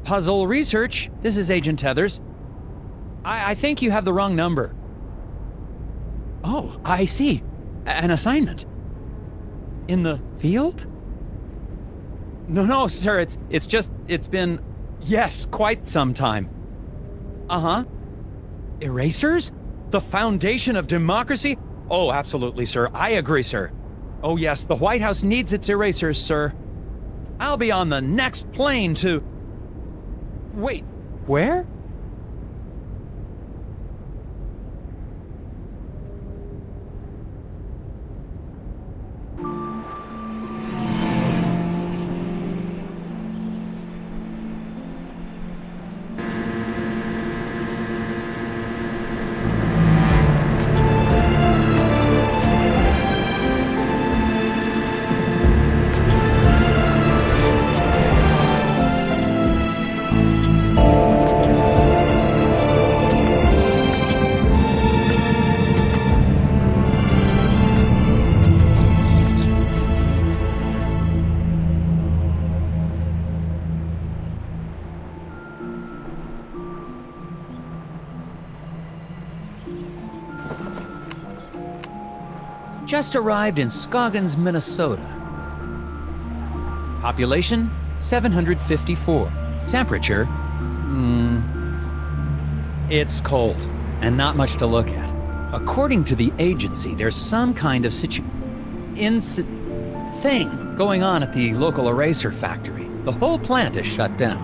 Puzzle Research. This is Agent Tethers. I think you have the wrong number. Oh, I see. An assignment. In the field? No, sir, it's been, yes, quite some time. Uh-huh. Erasers? The foundation of democracy? Oh, absolutely, sir. I agree, sir. Oh, yes, the White House needs its erasers, sir. I'll be on the next plane to... Wait, where? Just arrived in Scoggins, Minnesota. Population, 754. Temperature, it's cold, and not much to look at. According to the agency, there's some kind of thing going on at the local eraser factory. The whole plant is shut down.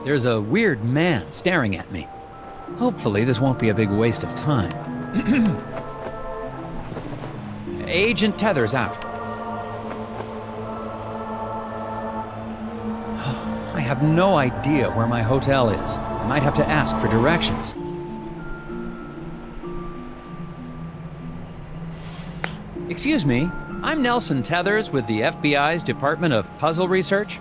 There's a weird man staring at me. Hopefully, this won't be a big waste of time. Agent Tethers out. I have no idea where my hotel is. I might have to ask for directions. Excuse me, I'm Nelson Tethers with the FBI's Department of Puzzle Research.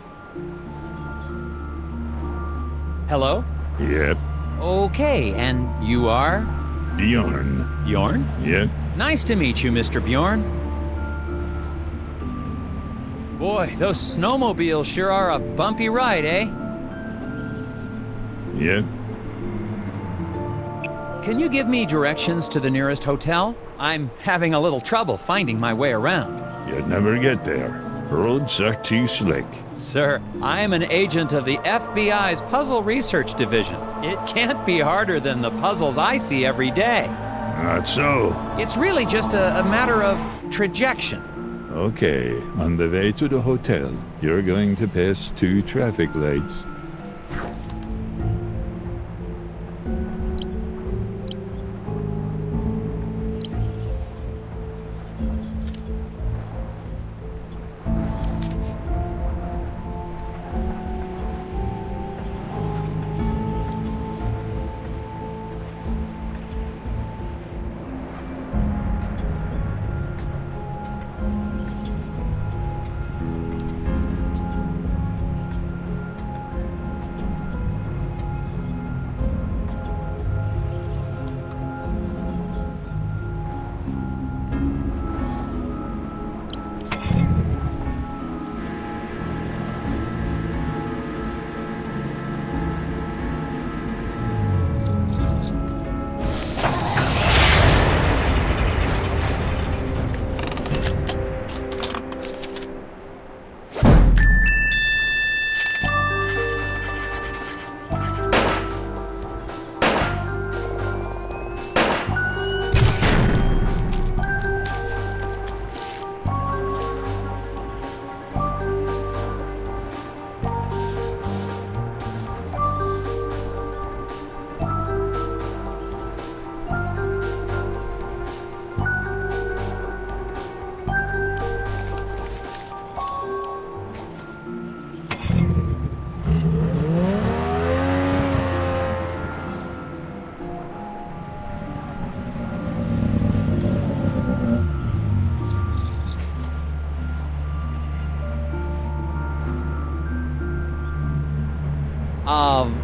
Hello? Yep. Okay, and you are? Bjorn. Bjorn? Yep. Nice to meet you, Mr. Bjorn. Boy, those snowmobiles sure are a bumpy ride, eh? Yep. Can you give me directions to the nearest hotel? I'm having a little trouble finding my way around. You'd never get there. Roads are too slick. Sir, I'm an agent of the FBI's Puzzle Research Division. It can't be harder than the puzzles I see every day. Not so. It's really just a matter of trajection. Okay, on the way to the hotel, you're going to pass 2 traffic lights.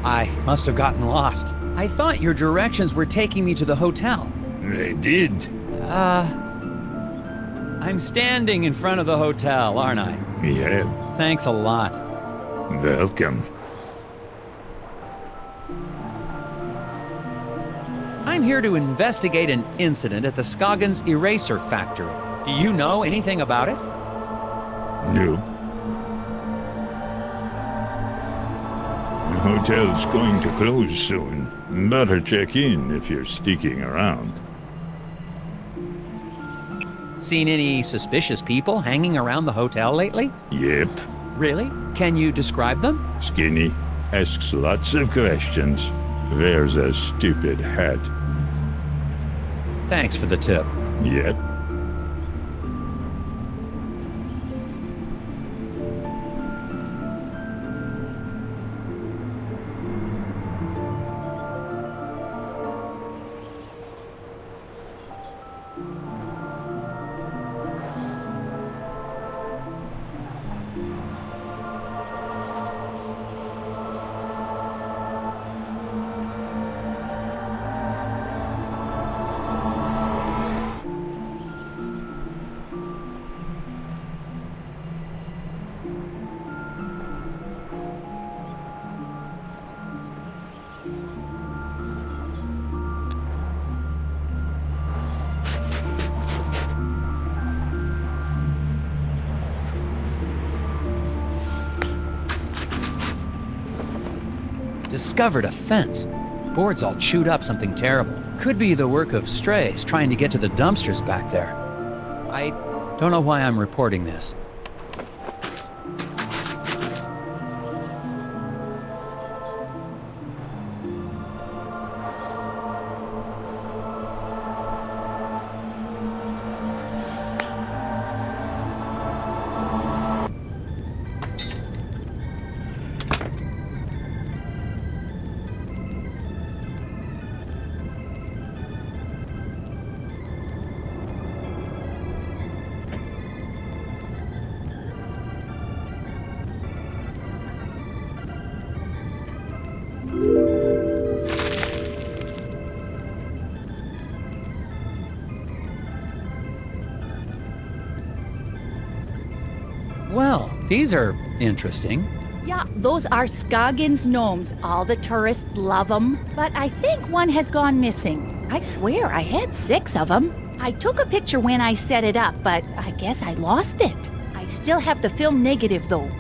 I must have gotten lost. I thought your directions were taking me to the hotel. They did. I'm standing in front of the hotel, aren't I? Yeah. Thanks a lot. Welcome. I'm here to investigate an incident at the Scoggins Eraser Factory. Do you know anything about it? Nope. The hotel's going to close soon. Better check in if you're sticking around. Seen any suspicious people hanging around the hotel lately? Yep. Really? Can you describe them? Skinny. Asks lots of questions. Wears a stupid hat. Thanks for the tip. Yep. Discovered a fence. Boards all chewed up, something terrible. Could be the work of strays trying to get to the dumpsters back there. I don't know why I'm reporting this. Well, these are interesting. Yeah, those are Scoggins gnomes. All the tourists love them. But I think one has gone missing. I swear I had 6 of them. I took a picture when I set it up, but I guess I lost it. I still have the film negative, though.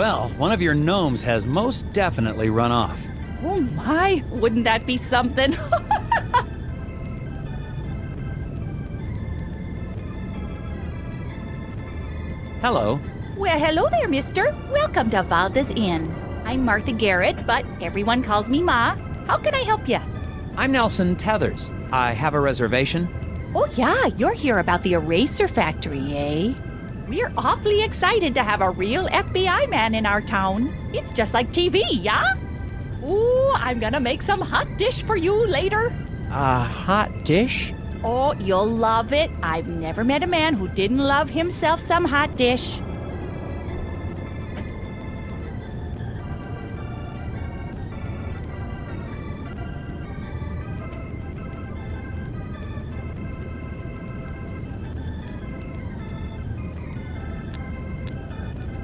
Well, one of your gnomes has most definitely run off. Oh my, wouldn't that be something? Hello. Well, hello there, mister. Welcome to Valda's Inn. I'm Martha Garrett, but everyone calls me Ma. How can I help you? I'm Nelson Tethers. I have a reservation. Oh yeah, you're here about the eraser factory, eh? We're awfully excited to have a real FBI man in our town. It's just like TV, yeah? Ooh, I'm gonna make some hot dish for you later. A hot dish? Oh, you'll love it. I've never met a man who didn't love himself some hot dish.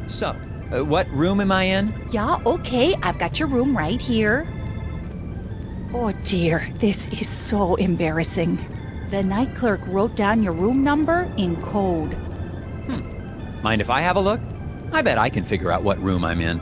So, what room am I in? Yeah, okay, I've got your room right here. Oh dear, this is so embarrassing. The night clerk wrote down your room number in code. Mind if I have a look? I bet I can figure out what room I'm in.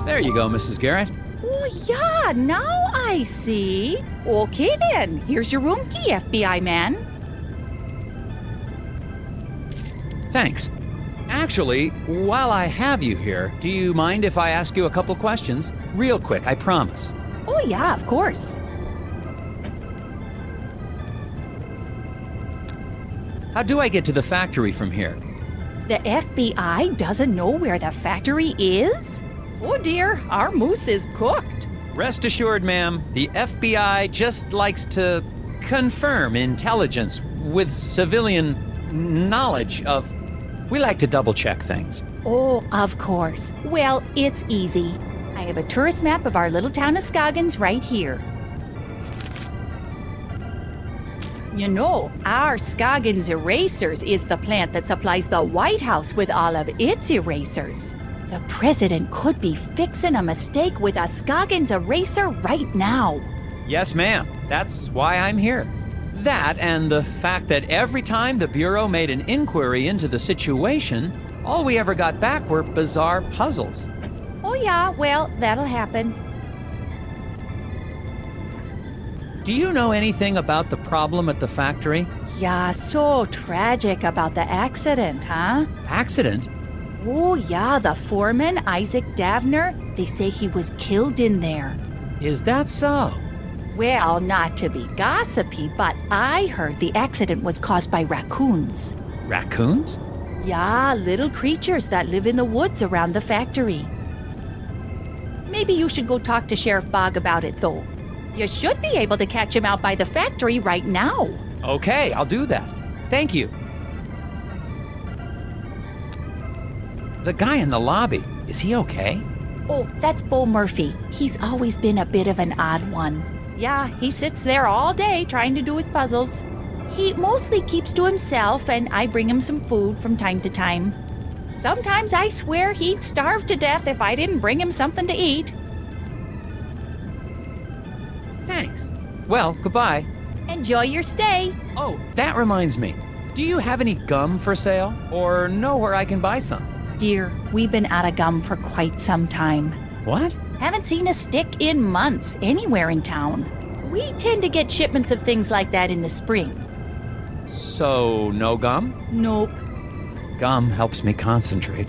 There you go, Mrs. Garrett. Oh yeah, now I see. Okay then, here's your room key, FBI man. Thanks. Actually, while I have you here, do you mind if I ask you a couple questions? Real quick, I promise. Oh yeah, of course. How do I get to the factory from here? The FBI doesn't know where the factory is? Oh dear, our moose is cooked. Rest assured, ma'am, the FBI just likes to confirm intelligence with civilian knowledge of... We like to double-check things. Oh, of course. Well, it's easy. I have a tourist map of our little town of Scoggins right here. You know, our Scoggins Erasers is the plant that supplies the White House with all of its erasers. The president could be fixing a mistake with a Scoggins eraser right now. Yes, ma'am. That's why I'm here. That and the fact that every time the Bureau made an inquiry into the situation, all we ever got back were bizarre puzzles. Oh yeah, well, that'll happen. Do you know anything about the problem at the factory? Yeah, so tragic about the accident, huh? Accident? Oh yeah, the foreman, Isaac Davner, they say he was killed in there. Is that so? Well, not to be gossipy, but I heard the accident was caused by raccoons. Raccoons? Yeah, little creatures that live in the woods around the factory. Maybe you should go talk to Sheriff Bogg about it, though. You should be able to catch him out by the factory right now. Okay, I'll do that. Thank you. The guy in the lobby, is he okay? Oh, that's Bo Murphy. He's always been a bit of an odd one. Yeah, he sits there all day trying to do his puzzles. He mostly keeps to himself, and I bring him some food from time to time. Sometimes I swear he'd starve to death if I didn't bring him something to eat. Thanks. Well, goodbye. Enjoy your stay. Oh, that reminds me. Do you have any gum for sale? Or know where I can buy some? Dear, we've been out of gum for quite some time. What? Haven't seen a stick in months anywhere in town. We tend to get shipments of things like that in the spring. So, no gum? Nope. Gum helps me concentrate.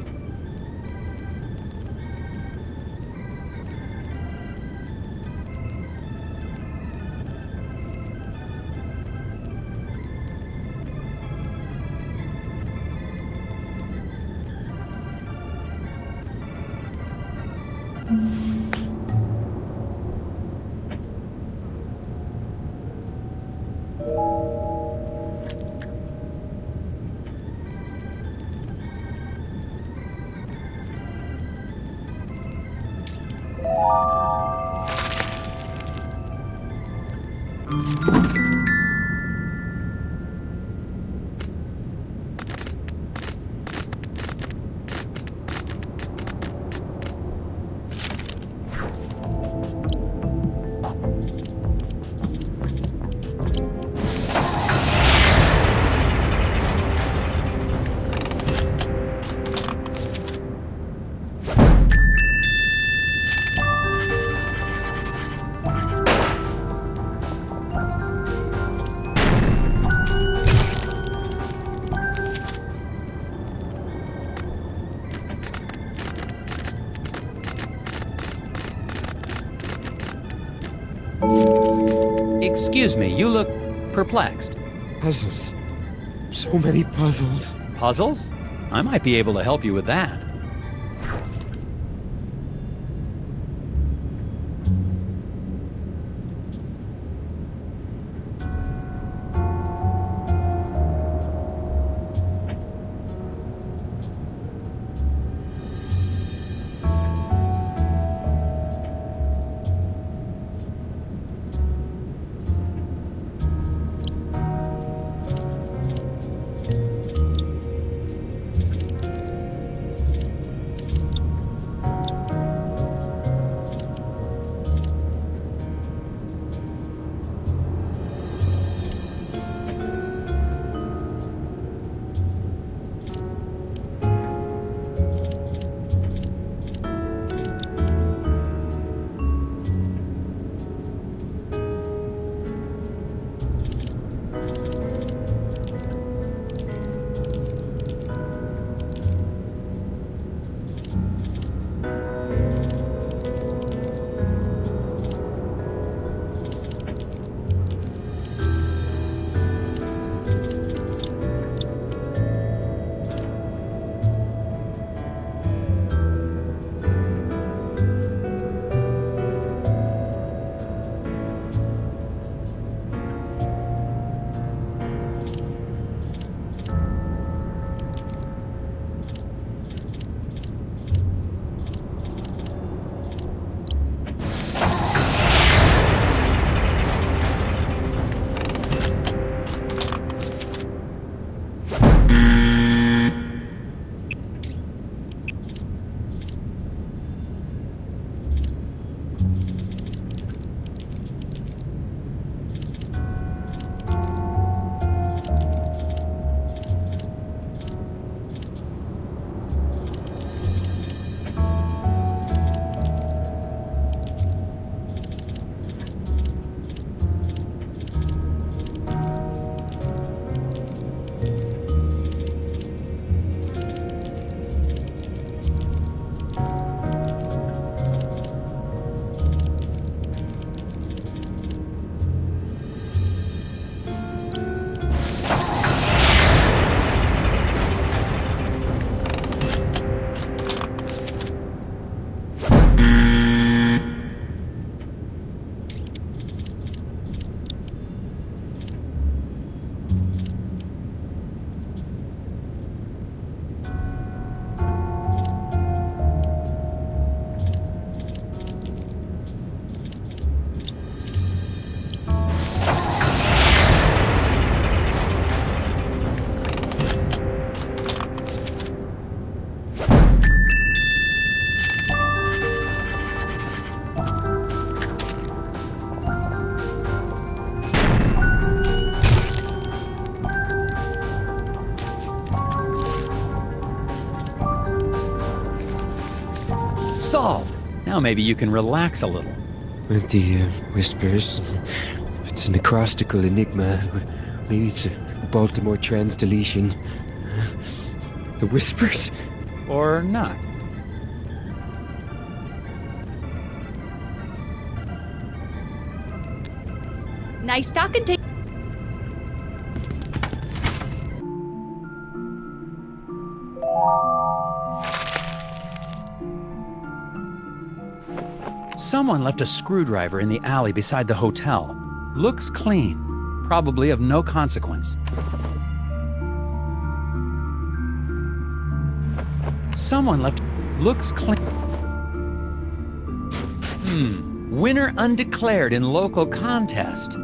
Excuse me, you look perplexed. Puzzles. So many puzzles. Puzzles? I might be able to help you with that. Solved. Now maybe you can relax a little. With the whispers. If it's an acrostical enigma, maybe it's a Baltimore trans deletion. The whispers? Or not. Nice talking to you. Someone left a screwdriver in the alley beside the hotel. Looks clean. Probably of no consequence. Someone left... Looks clean. Winner undeclared in local contest.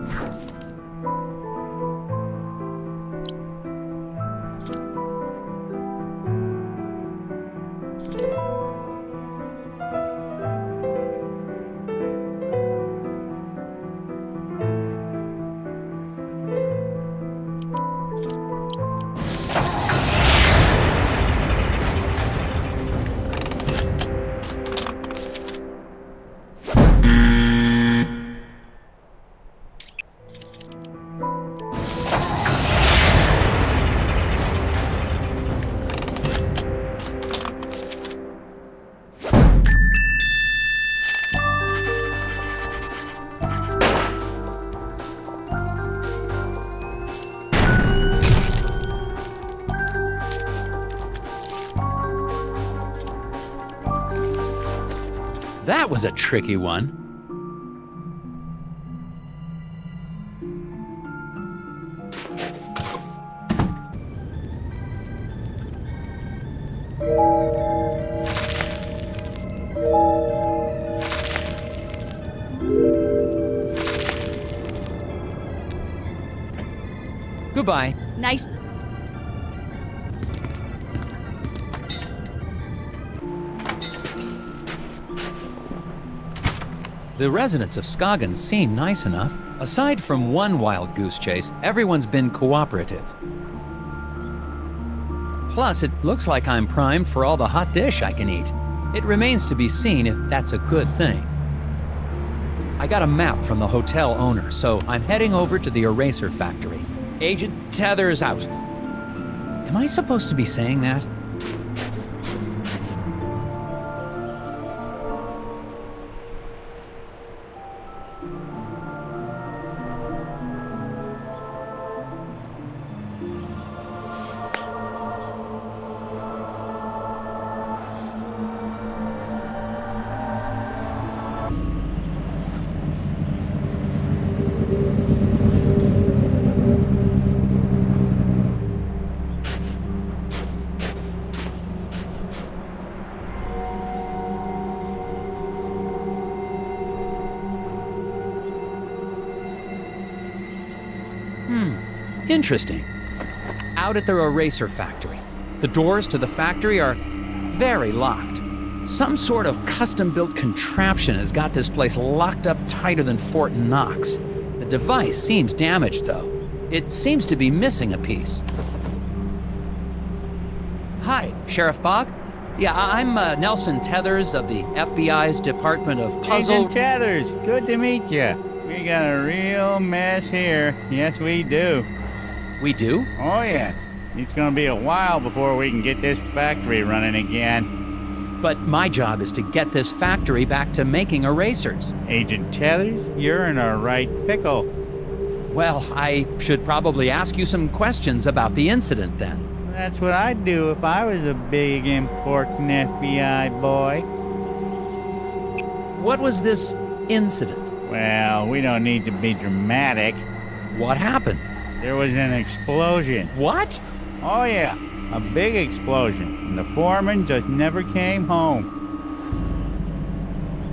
That was a tricky one. Goodbye. Nice. The residents of Scoggins seem nice enough. Aside from one wild goose chase, everyone's been cooperative. Plus, it looks like I'm primed for all the hot dish I can eat. It remains to be seen if that's a good thing. I got a map from the hotel owner, so I'm heading over to the eraser factory. Agent Tethers out. Am I supposed to be saying that? Interesting. Out at the eraser factory. The doors to the factory are very locked. Some sort of custom-built contraption has got this place locked up tighter than Fort Knox. The device seems damaged, though. It seems to be missing a piece. Hi, Sheriff Bog? Yeah, I'm Nelson Tethers of the FBI's Department of Puzzle... Agent Tethers, good to meet you. We got a real mess here. Yes, we do. We do? Oh, yes. It's gonna be a while before we can get this factory running again. But my job is to get this factory back to making erasers. Agent Tethers, you're in a right pickle. Well, I should probably ask you some questions about the incident then. That's what I'd do if I was a big, important FBI boy. What was this incident? Well, we don't need to be dramatic. What happened? There was an explosion. What? Oh, yeah. A big explosion. And the foreman just never came home.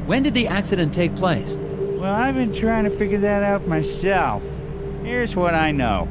When did the accident take place? Well, I've been trying to figure that out myself. Here's what I know.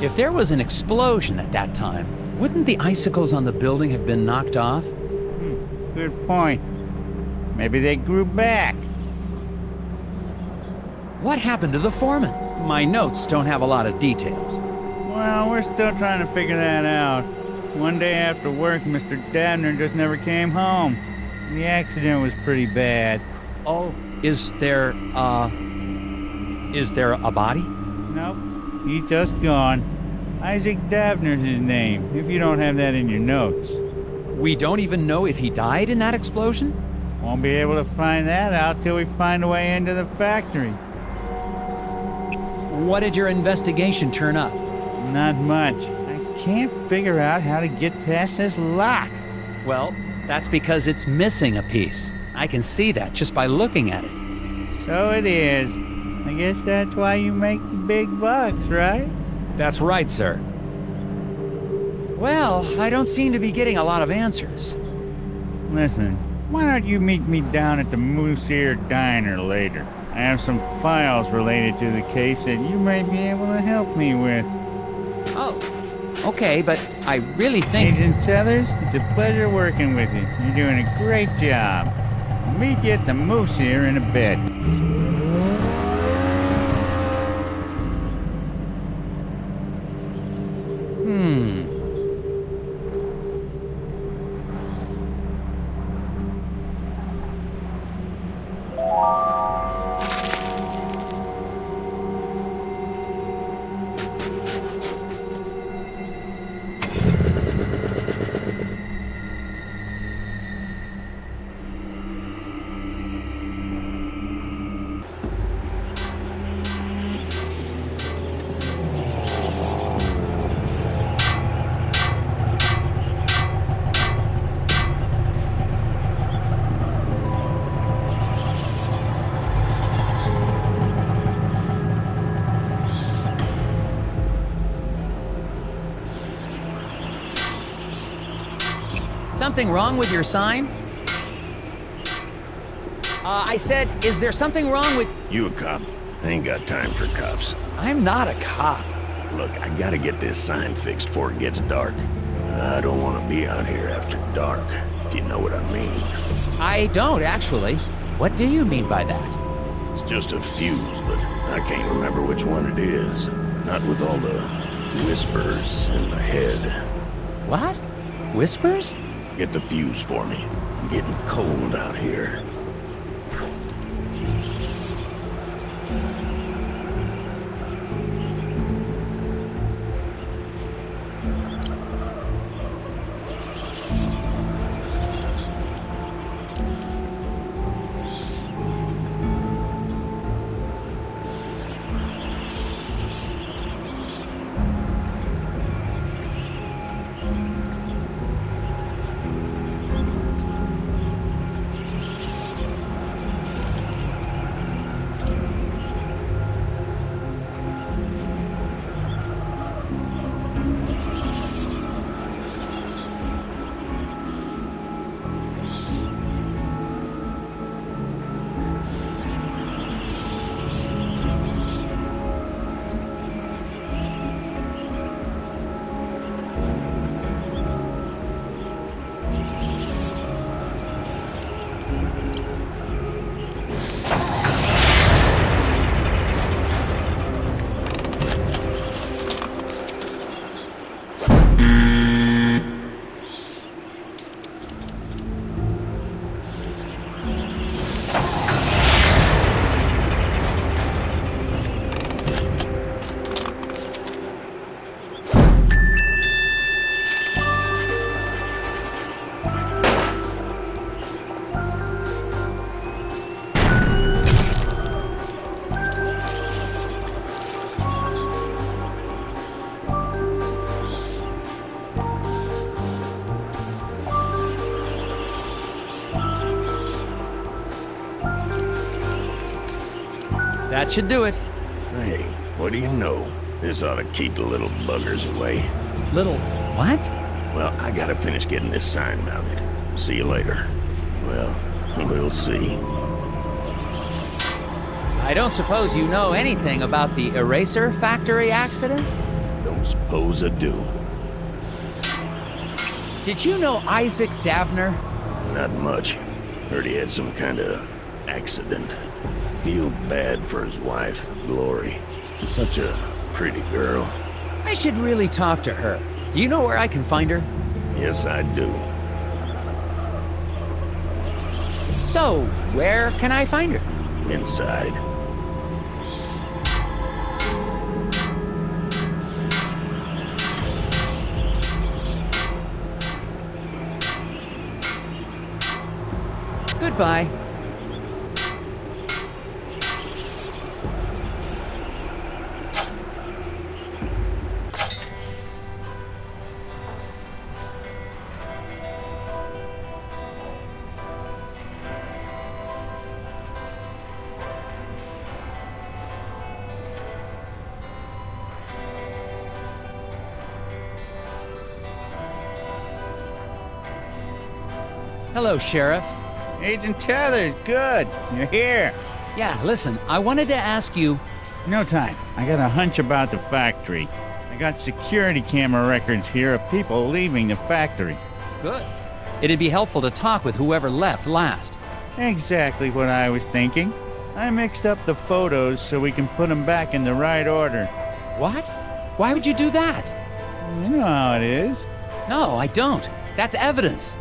If there was an explosion at that time, wouldn't the icicles on the building have been knocked off? Good point. Maybe they grew back. What happened to the foreman? My notes don't have a lot of details. Well, we're still trying to figure that out. One day after work, Mr. Dabner just never came home. The accident was pretty bad. Oh, is there a body? Nope, he's just gone. Isaac Dabner's his name, if you don't have that in your notes. We don't even know if he died in that explosion? Won't be able to find that out till we find a way into the factory. What did your investigation turn up? Not much. I can't figure out how to get past this lock. Well, that's because it's missing a piece. I can see that just by looking at it. So it is. I guess that's why you make the big bucks, right? That's right, sir. Well, I don't seem to be getting a lot of answers. Listen, why don't you meet me down at the Moose Ear Diner later? I have some files related to the case that you may be able to help me with. Oh, okay, but I really think... Agent Tethers, it's a pleasure working with you. You're doing a great job. I'll meet you at the Moose Ear in a bit. Something wrong with your sign? I said, is there something wrong with... You a cop? I ain't got time for cops. I'm not a cop. Look, I gotta get this sign fixed before it gets dark. I don't want to be out here after dark, if you know what I mean. I don't, actually. What do you mean by that? It's just a fuse, but I can't remember which one it is. Not with all the whispers in my head. What? Whispers? Get the fuse for me. I'm getting cold out here. That should do it. Hey, what do you know? This ought to keep the little buggers away. Little... what? Well, I gotta finish getting this sign mounted. See you later. Well, we'll see. I don't suppose you know anything about the eraser factory accident? Don't Suppose I do. Did you know Isaac Davner? Not much. Heard he had some kind of accident. Feel bad for his wife, Glory. Such a pretty girl. I should really talk to her. Do you know where I can find her? Yes, I do. So, where can I find her? Inside. Goodbye. Hello, Sheriff. Agent Tethers, good. You're here. Yeah, listen, I wanted to ask you... No time. I got a hunch about the factory. I got security camera records here of people leaving the factory. Good. It'd be helpful to talk with whoever left last. Exactly what I was thinking. I mixed up the photos so we can put them back in the right order. What? Why would you do that? You know how it is. No, I don't. That's evidence.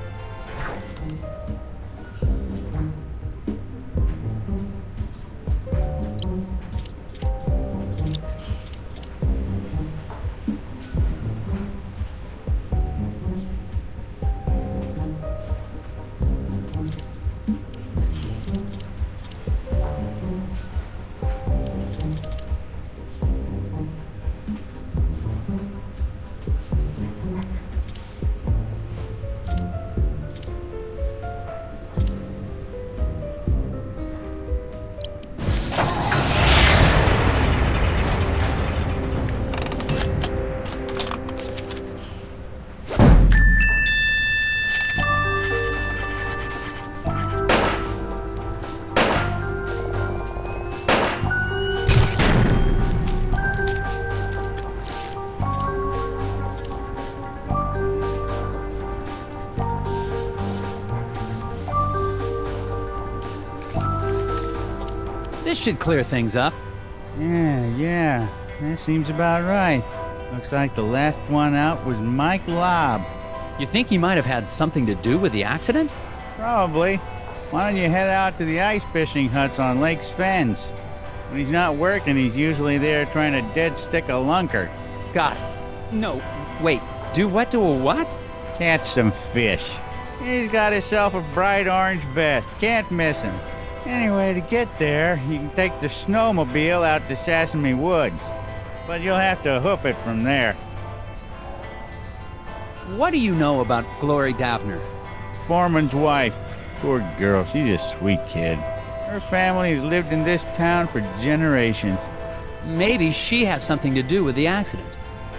This should clear things up. Yeah, that seems about right. Looks like the last one out was Mike Lobb. You think he might have had something to do with the accident? Probably. Why don't you head out to the ice fishing huts on Lake Svens? When he's not working, he's usually there trying to dead stick a lunker. Got it. No, wait. Do what to a what? Catch some fish. He's got himself a bright orange vest. Can't miss him. Anyway, to get there, you can take the snowmobile out to Sesame Woods. But you'll have to hoof it from there. What do you know about Glory Davner? Foreman's wife. Poor girl, she's a sweet kid. Her family has lived in this town for generations. Maybe she has something to do with the accident.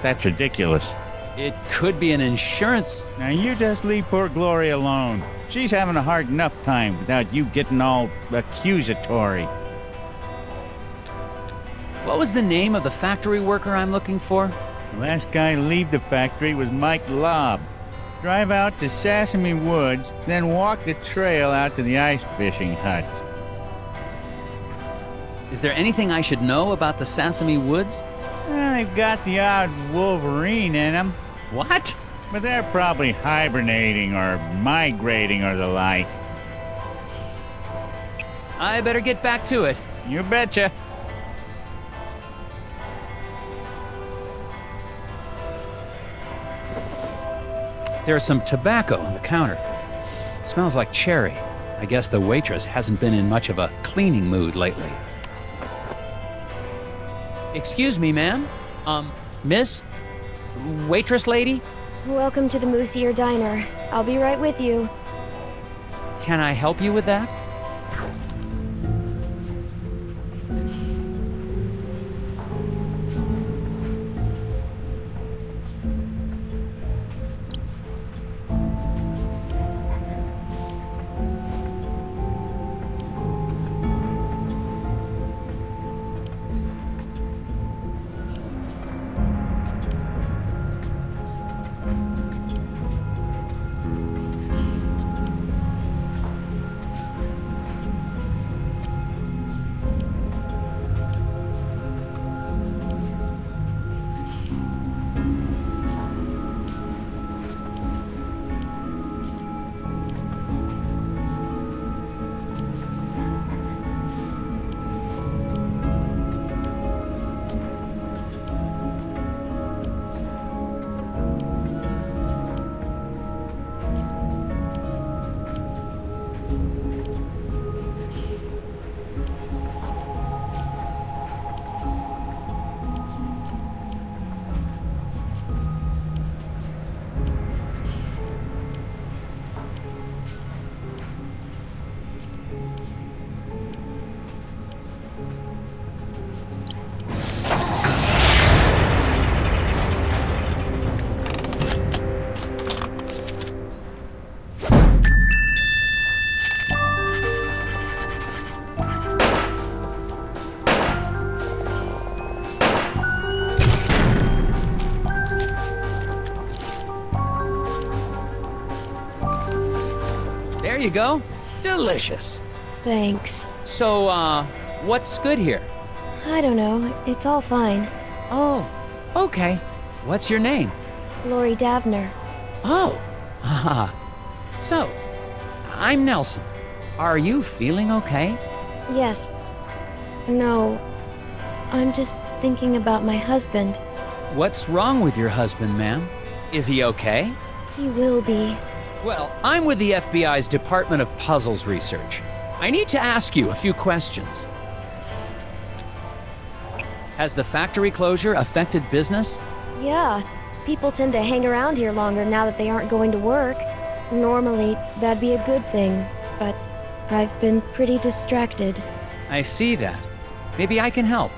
That's ridiculous. It could be an insurance... Now you just leave poor Glory alone. She's having a hard enough time without you getting all accusatory. What was the name of the factory worker I'm looking for? The last guy to leave the factory was Mike Lobb. Drive out to Sesame Woods, then walk the trail out to the ice fishing huts. Is there anything I should know about the Sesame Woods? Well, they've got the odd wolverine in them, What? but they're probably hibernating or migrating or the like. I better get back to it. You betcha. There's some tobacco on the counter. Smells like cherry. I guess the waitress hasn't been in much of a cleaning mood lately. Excuse me, ma'am? Miss? Waitress lady? Welcome to the Moose Ear Diner. I'll be right with you. Can I help you with that? you go. Delicious. Thanks. So, what's good here? I don't know. It's all fine. Oh, okay. What's your name? Lori Davner. Oh, haha. So, I'm Nelson. Are you feeling okay? Yes. No. I'm just thinking about my husband. What's wrong with your husband, ma'am? Is he okay? He will be. Well, I'm with the FBI's Department of Puzzles Research. I need to ask you a few questions. Has the factory closure affected business? Yeah. People tend to hang around here longer now that they aren't going to work. Normally, that'd be a good thing, but I've been pretty distracted. I see that. Maybe I can help.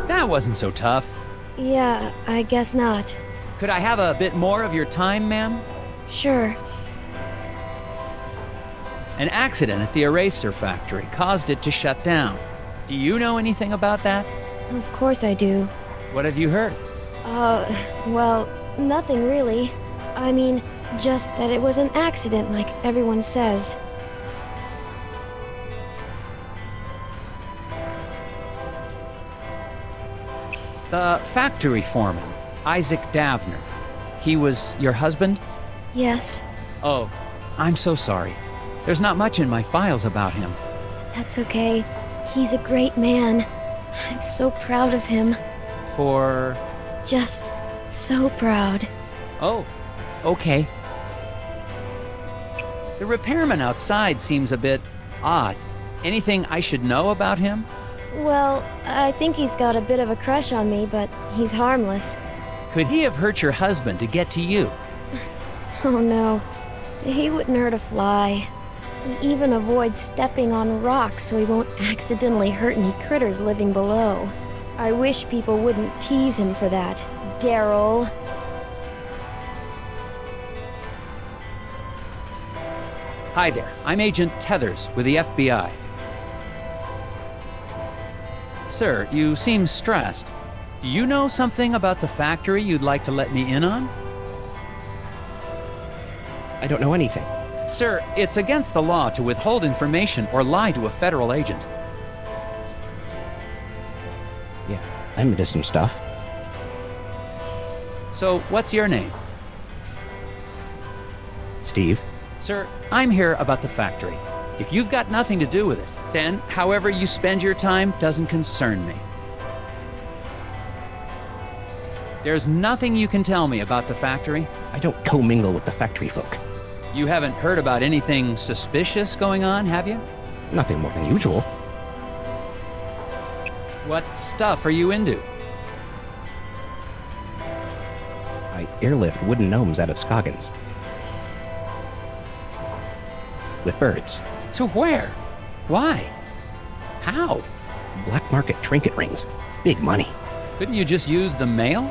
That wasn't so tough. Yeah, I guess not. Could I have a bit more of your time, ma'am? Sure. An accident at the eraser factory caused it to shut down. Do you know anything about that? Of course I do. What have you heard? Well, nothing really. I mean, just that it was an accident like everyone says. The factory foreman, Isaac Davner. He was your husband? Yes. Oh, I'm so sorry. There's not much in my files about him. That's okay. He's a great man. I'm so proud of him. For... Just so proud. Oh, okay. The repairman outside seems a bit odd. Anything I should know about him? Well, I think he's got a bit of a crush on me, but he's harmless. Could he have hurt your husband to get to you? Oh no. He wouldn't hurt a fly. He even avoids stepping on rocks so he won't accidentally hurt any critters living below. I wish people wouldn't tease him for that. Daryl. Hi there, I'm Agent Tethers with the FBI. Sir, you seem stressed. Do you know something about the factory you'd like to let me in on? I don't know anything. Sir, it's against the law to withhold information or lie to a federal agent. Yeah, I'm into some stuff. So, what's your name? Steve? Sir, I'm here about the factory. If you've got nothing to do with it, then however you spend your time doesn't concern me. There's nothing you can tell me about the factory? I don't commingle with the factory folk. You haven't heard about anything suspicious going on, have you? Nothing more than usual. What stuff are you into? I airlift wooden gnomes out of Scoggins. With birds. To where? Why? How? Black market trinket rings. Big money. Couldn't you just use the mail?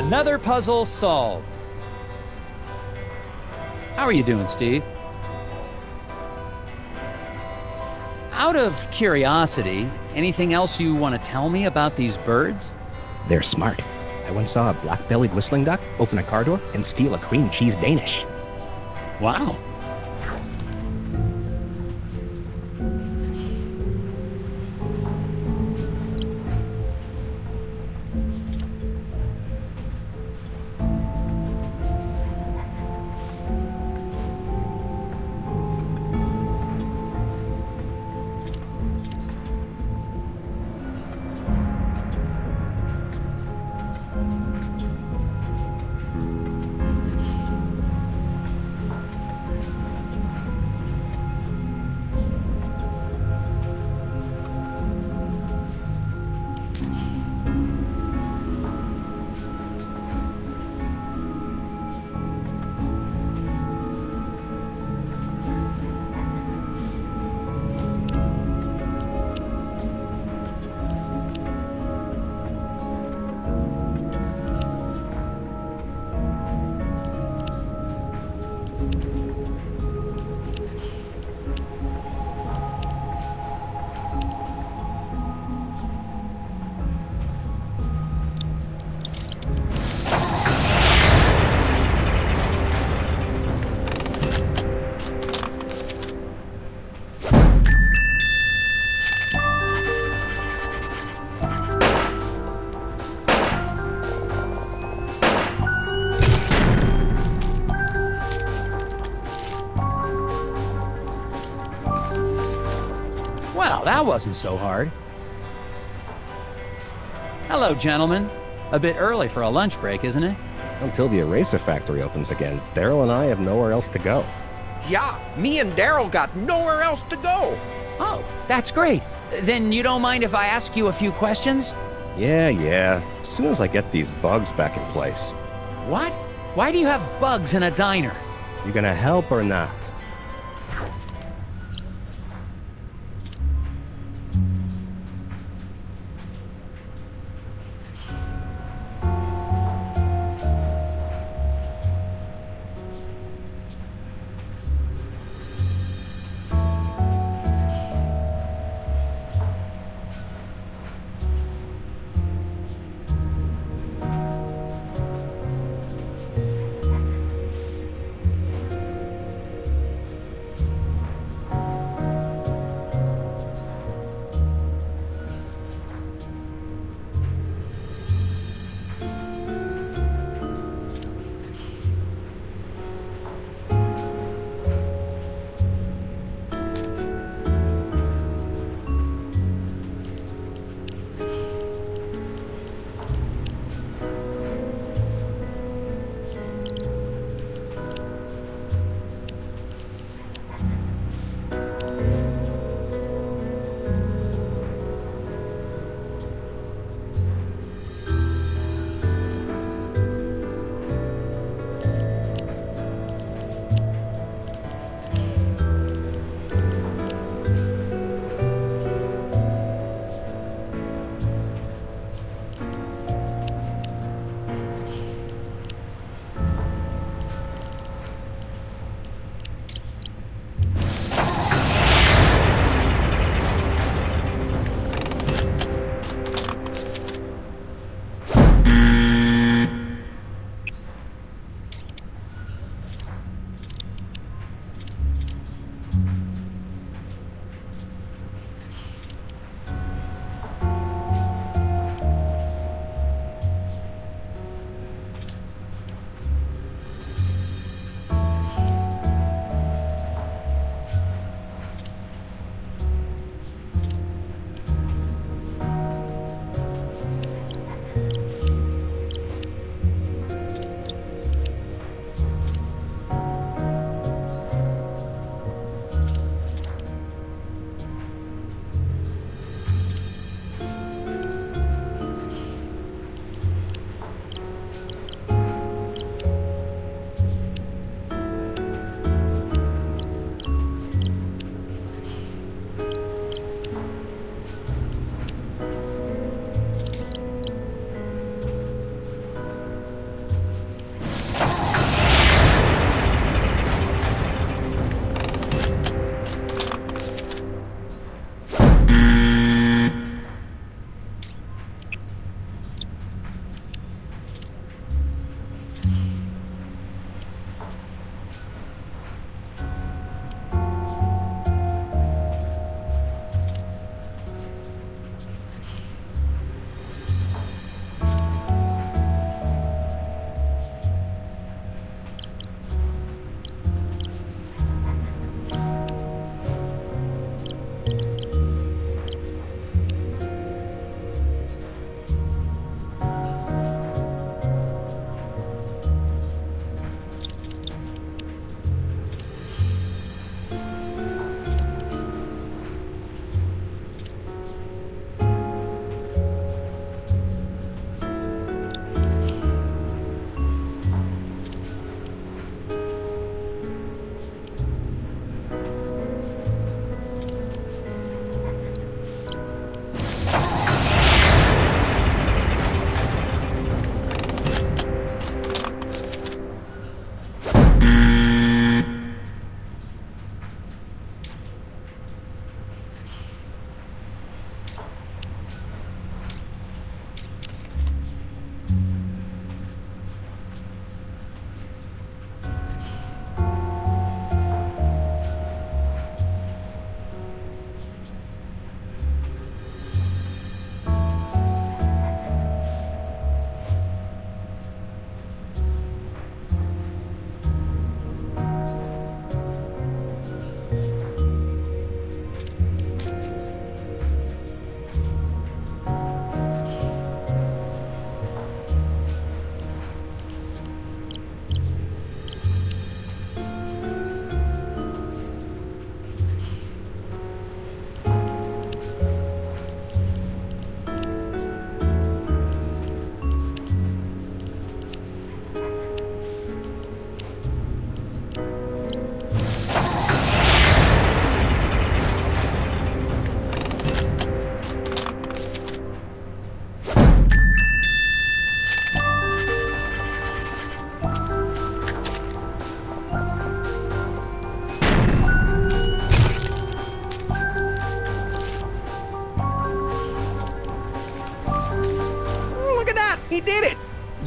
Another puzzle solved. How are you doing, Steve? Out of curiosity, anything else you want to tell me about these birds? They're smart. I once saw a black-bellied whistling duck open a car door and steal a cream cheese Danish. Wow. Well, that wasn't so hard. Hello, gentlemen. A bit early for a lunch break, isn't it? Until the eraser factory opens again, Daryl and I have nowhere else to go. Yeah, me and Daryl got nowhere else to go. Oh, that's great. Then you don't mind if I ask you a few questions? Yeah. As soon as I get these bugs back in place. What? Why do you have bugs in a diner? You gonna help or not?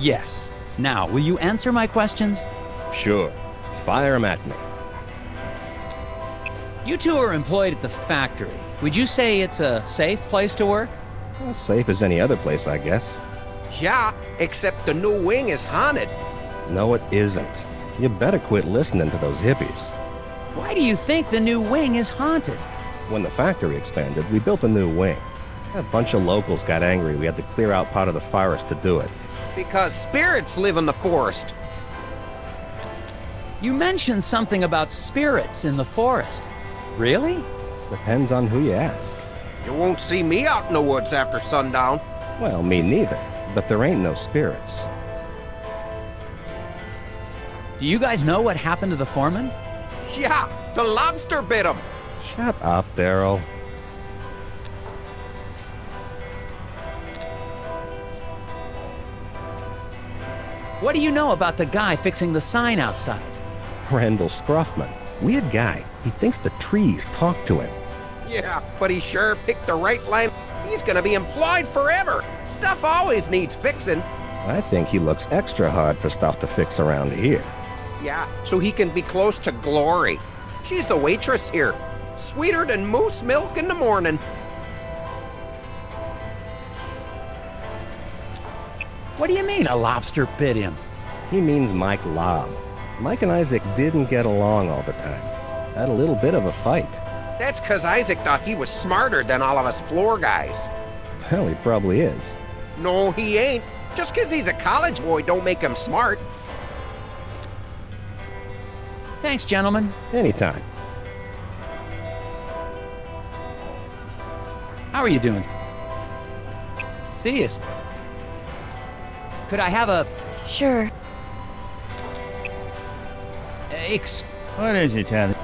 Yes. Now, will you answer my questions? Sure. Fire 'em at me. You two are employed at the factory. Would you say it's a safe place to work? As safe as any other place, I guess. Yeah, except the new wing is haunted. No, it isn't. You better quit listening to those hippies. Why do you think the new wing is haunted? When the factory expanded, we built a new wing. A bunch of locals got angry we had to clear out part of the forest to do it. Because spirits live in the forest. You mentioned something about spirits in the forest. Really? Depends on who you ask. You won't see me out in the woods after sundown. Well, me neither. But there ain't no spirits. Do you guys know what happened to the foreman? Yeah, the lobster bit him. Shut up, Daryl. What do you know about the guy fixing the sign outside? Randall Scruffman. Weird guy. He thinks the trees talk to him. Yeah, but he sure picked the right line. He's gonna be employed forever. Stuff always needs fixing. I think he looks extra hard for stuff to fix around here. Yeah, so he can be close to Glory. She's the waitress here. Sweeter than moose milk in the morning. What do you mean a lobster bit him? He means Mike Lobb. Mike and Isaac didn't get along all the time. Had a little bit of a fight. That's 'cause Isaac thought he was smarter than all of us floor guys. Well, he probably is. No, he ain't. Just 'cause he's a college boy don't make him smart. Thanks, gentlemen. Anytime. How are you doing? See you. Could I have a... Sure. What is it, Heather?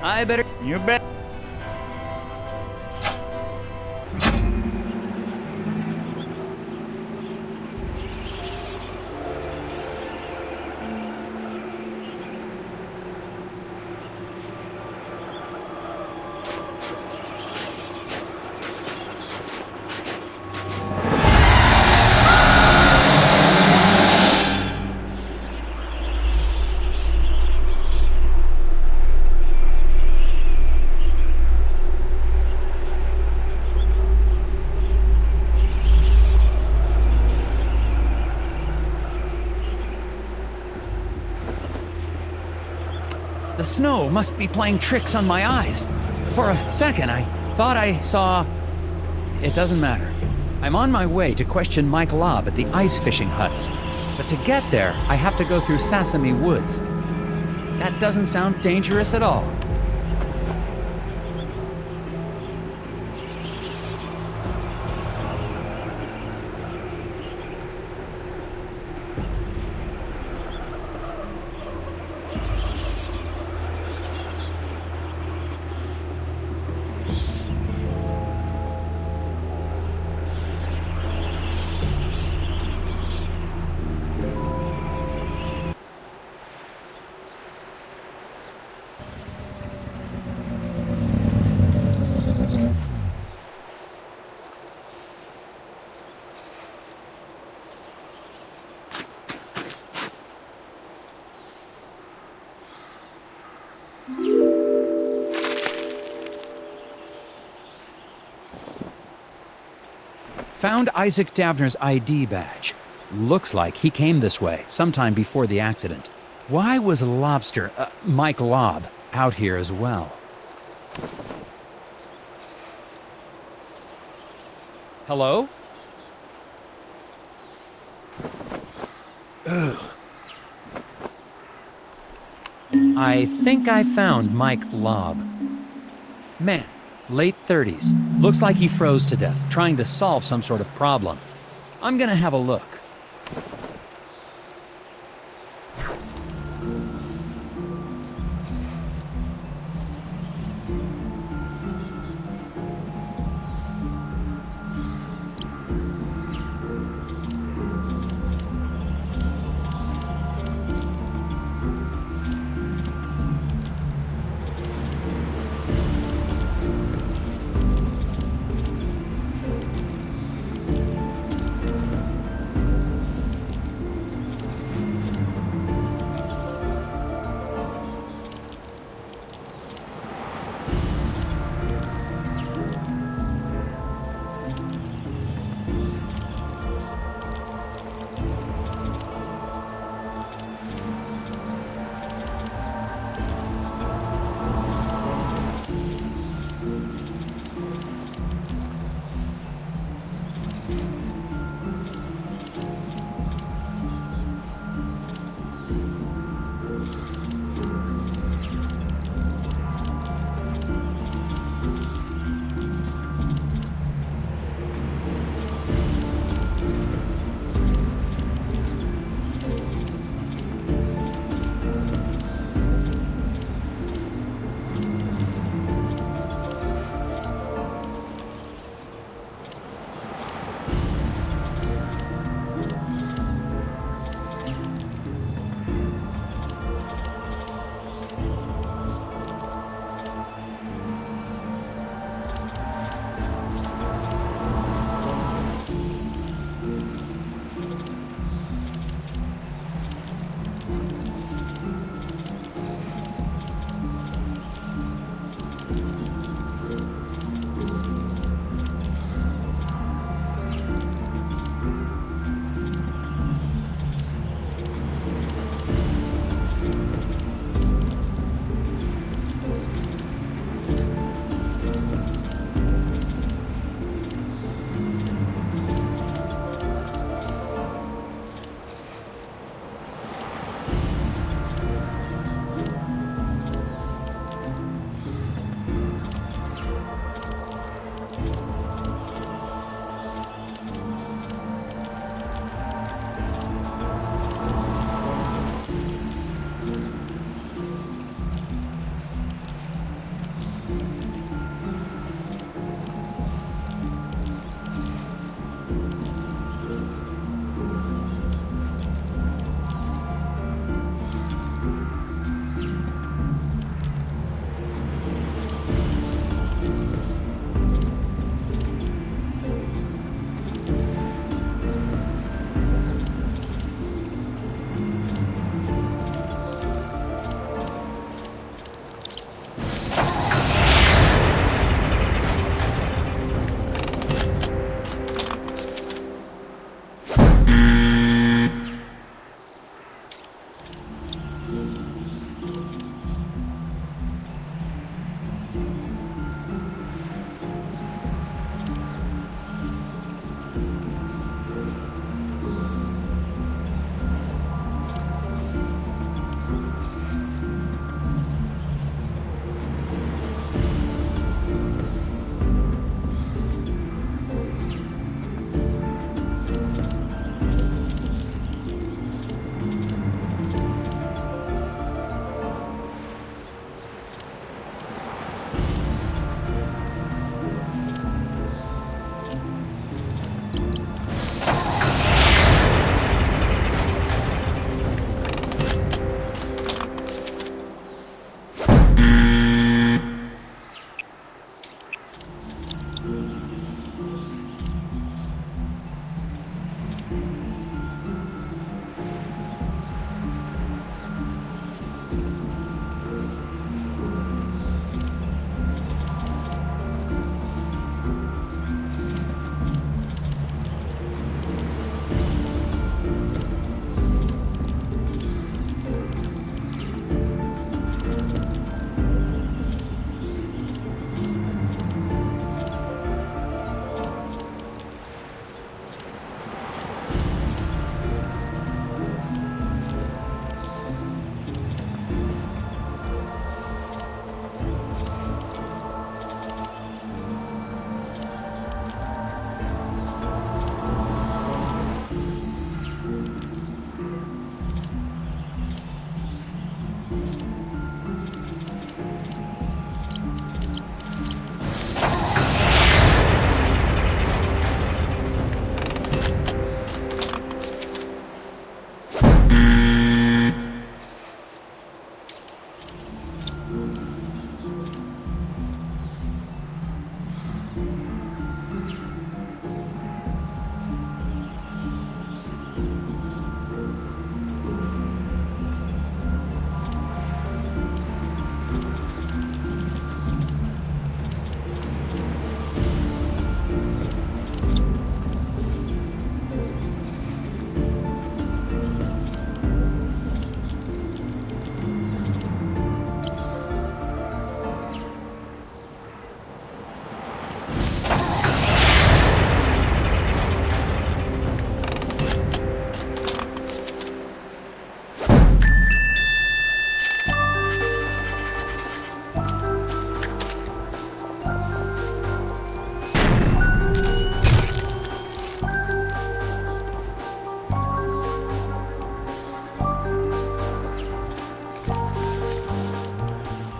I better... You bet. The snow must be playing tricks on my eyes. For a second, I thought I saw... It doesn't matter. I'm on my way to question Mike Lobb at the ice fishing huts. But to get there, I have to go through Sesame Woods. That doesn't sound dangerous at all. Found Isaac Davner's ID badge. Looks like he came this way sometime before the accident. Why was Mike Lobb, out here as well? Hello? I think I found Mike Lobb. Man, late 30s. Looks like he froze to death, trying to solve some sort of problem. I'm gonna have a look.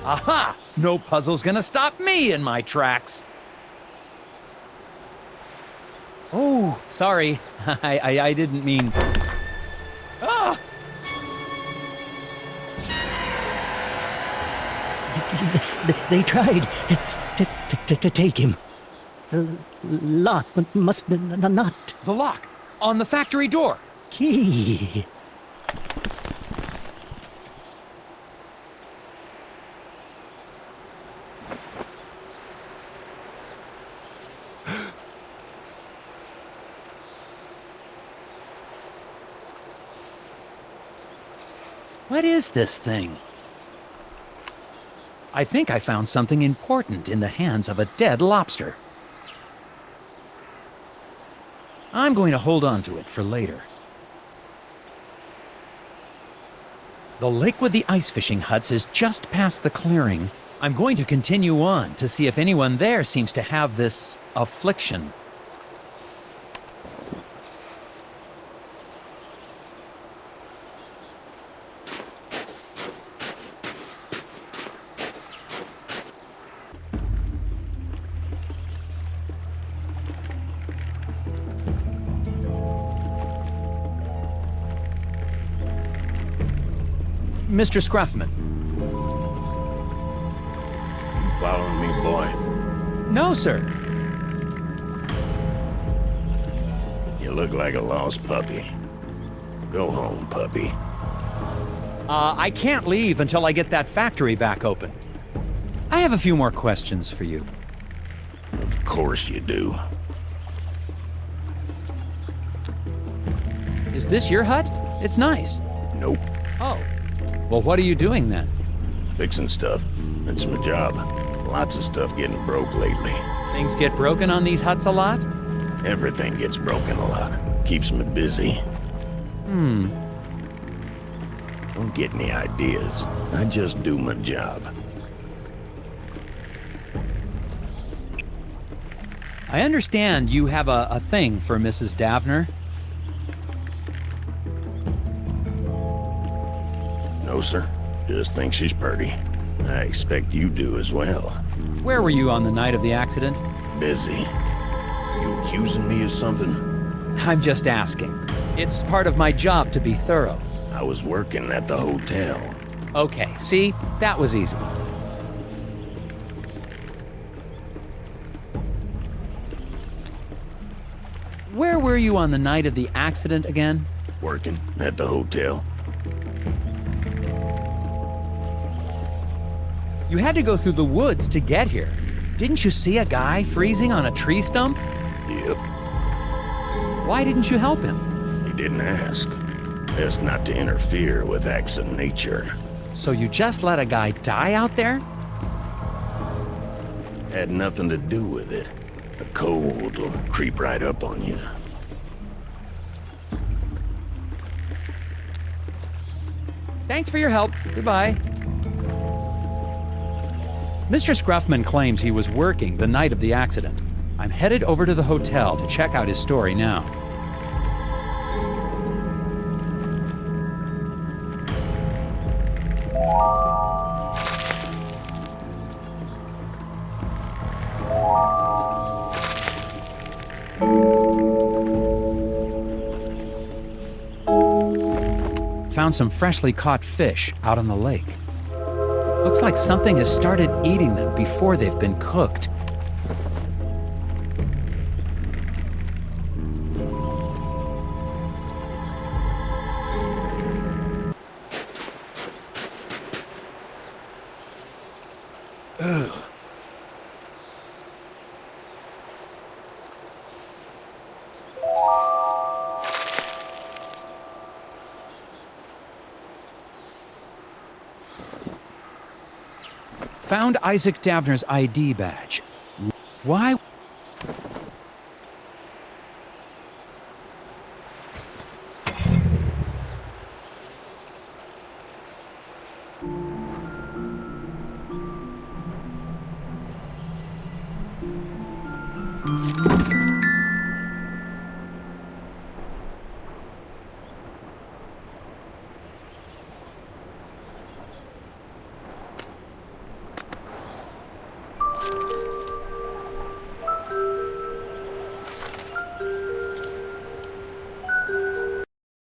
Aha! No puzzle's gonna stop me in my tracks. Oh, sorry. I didn't mean... Ah! They tried to take him. The lock must not. The lock! On the factory door! Key. What is this thing? I think I found something important in the hands of a dead lobster. I'm going to hold on to it for later. The lake with the ice fishing huts is just past the clearing. I'm going to continue on to see if anyone there seems to have this affliction. Mr. Scruffman. You following me, boy? No, sir. You look like a lost puppy. Go home, puppy. I can't leave until I get that factory back open. I have a few more questions for you. Of course you do. Is this your hut? It's nice. Nope. Oh. Well, what are you doing then? Fixing stuff. It's my job. Lots of stuff getting broke lately. Things get broken on these huts a lot? Everything gets broken a lot. Keeps me busy. Don't get any ideas. I just do my job. I understand you have a thing for Mrs. Davner. No, sir. Just think she's pretty. I expect you do as well. Where were you on the night of the accident? Busy. You accusing me of something? I'm just asking. It's part of my job to be thorough. I was working at the hotel. Okay, see? That was easy. Where were you on the night of the accident again? Working at the hotel. You had to go through the woods to get here. Didn't you see a guy freezing on a tree stump? Yep. Why didn't you help him? He didn't ask. Best not to interfere with acts of nature. So you just let a guy die out there? Had nothing to do with it. The cold will creep right up on you. Thanks for your help. Goodbye. Mr. Scruffman claims he was working the night of the accident. I'm headed over to the hotel to check out his story now. Found some freshly caught fish out on the lake. Looks like something has started eating them before they've been cooked. Ugh. Found Isaac Davner's ID badge. Why?